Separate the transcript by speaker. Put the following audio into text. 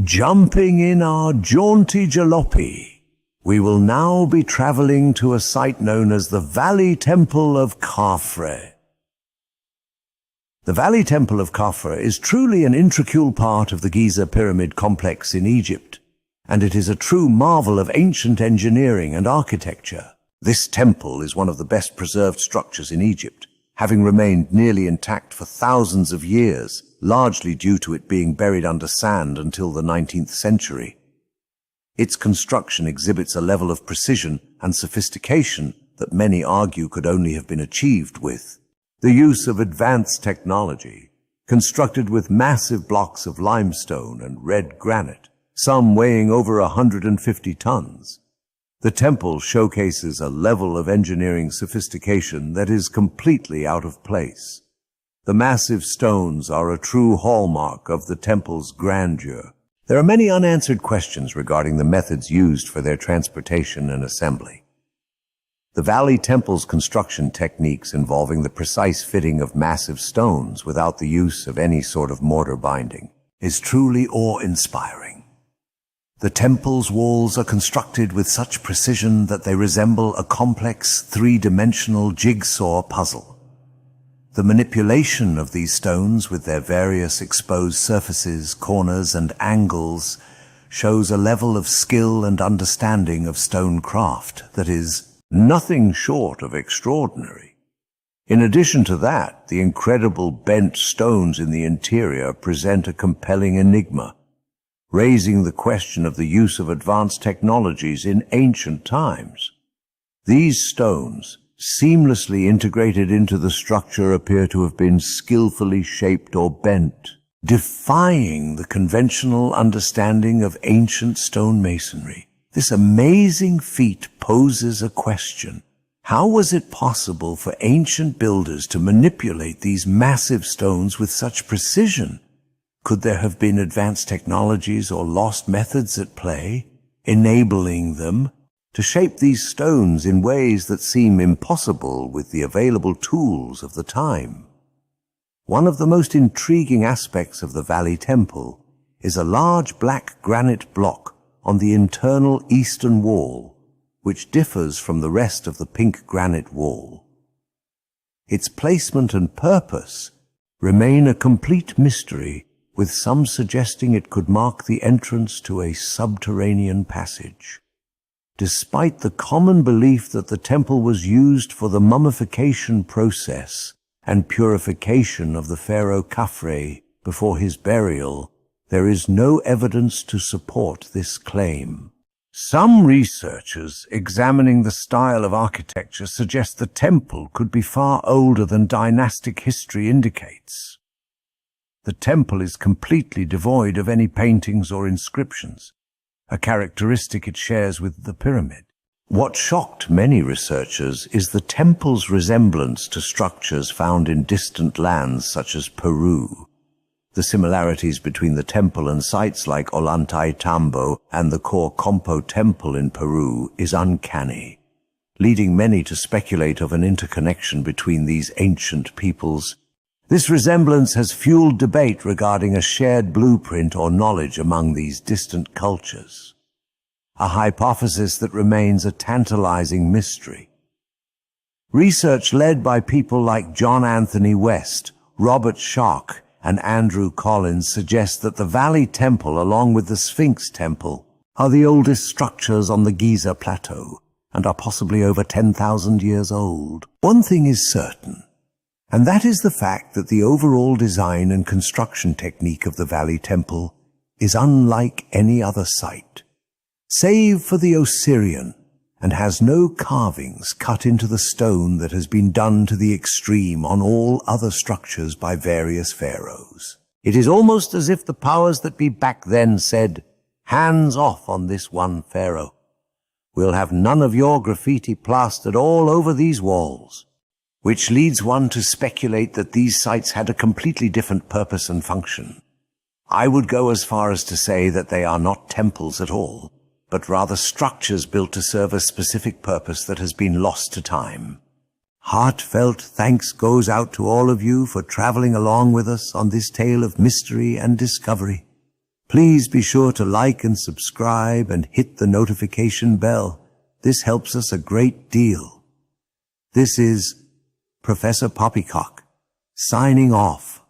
Speaker 1: Jumping in our jaunty jalopy, we will now be traveling to a site known as the Valley Temple of Khafre. The Valley Temple of Khafre is truly an integral part of the Giza pyramid complex in Egypt, and it is a true marvel of ancient engineering and architecture. This temple is one of the best preserved structures in Egypt, having remained nearly intact for thousands of years, largely due to it being buried under sand until the 19th century. Its construction exhibits a level of precision and sophistication that many argue could only have been achieved with the use of advanced technology, constructed with massive blocks of limestone and red granite, some weighing over 150 tons. The temple showcases a level of engineering sophistication that is completely out of place. The massive stones are a true hallmark of the temple's grandeur. There are many unanswered questions regarding the methods used for their transportation and assembly. The Valley Temple's construction techniques involving the precise fitting of massive stones without the use of any sort of mortar binding is truly awe-inspiring. The temple's walls are constructed with such precision that they resemble a complex three-dimensional jigsaw puzzle. The manipulation of these stones with their various exposed surfaces, corners, and angles shows a level of skill and understanding of stone craft that is nothing short of extraordinary. In addition to that, the incredible bent stones in the interior present a compelling enigma, raising the question of the use of advanced technologies in ancient times. These stones, seamlessly integrated into the structure, appear to have been skillfully shaped or bent, defying the conventional understanding of ancient stonemasonry. This amazing feat poses a question. How was it possible for ancient builders to manipulate these massive stones with such precision? Could there have been advanced technologies or lost methods at play, enabling them to shape these stones in ways that seem impossible with the available tools of the time? One of the most intriguing aspects of the Valley Temple is a large black granite block on the internal eastern wall, which differs from the rest of the pink granite wall. Its placement and purpose remain a complete mystery, with some suggesting it could mark the entrance to a subterranean passage. Despite the common belief that the temple was used for the mummification process and purification of the pharaoh Khafre before his burial, there is no evidence to support this claim. Some researchers examining the style of architecture suggest the temple could be far older than dynastic history indicates. The temple is completely devoid of any paintings or inscriptions, a characteristic it shares with the pyramid. What shocked many researchers is the temple's resemblance to structures found in distant lands such as Peru. The similarities between the temple and sites like Ollantaytambo and the Compo temple in Peru is uncanny, leading many to speculate of an interconnection between these ancient peoples. This resemblance has fueled debate regarding a shared blueprint or knowledge among these distant cultures, a hypothesis that remains a tantalizing mystery. Research led by people like John Anthony West, Robert Schoch, and Andrew Collins suggests that the Valley Temple, along with the Sphinx Temple, are the oldest structures on the Giza Plateau and are possibly over 10,000 years old. One thing is certain, and that is the fact that the overall design and construction technique of the Valley Temple is unlike any other site, save for the Osirian, and has no carvings cut into the stone that has been done to the extreme on all other structures by various pharaohs. It is almost as if the powers that be back then said, "Hands off on this one pharaoh. We'll have none of your graffiti plastered all over these walls," which leads one to speculate that these sites had a completely different purpose and function. I would go as far as to say that they are not temples at all, but rather structures built to serve a specific purpose that has been lost to time. Heartfelt thanks goes out to all of you for traveling along with us on this tale of mystery and discovery. Please be sure to like and subscribe and hit the notification bell. This helps us a great deal. This is Professor Poppycock, signing off.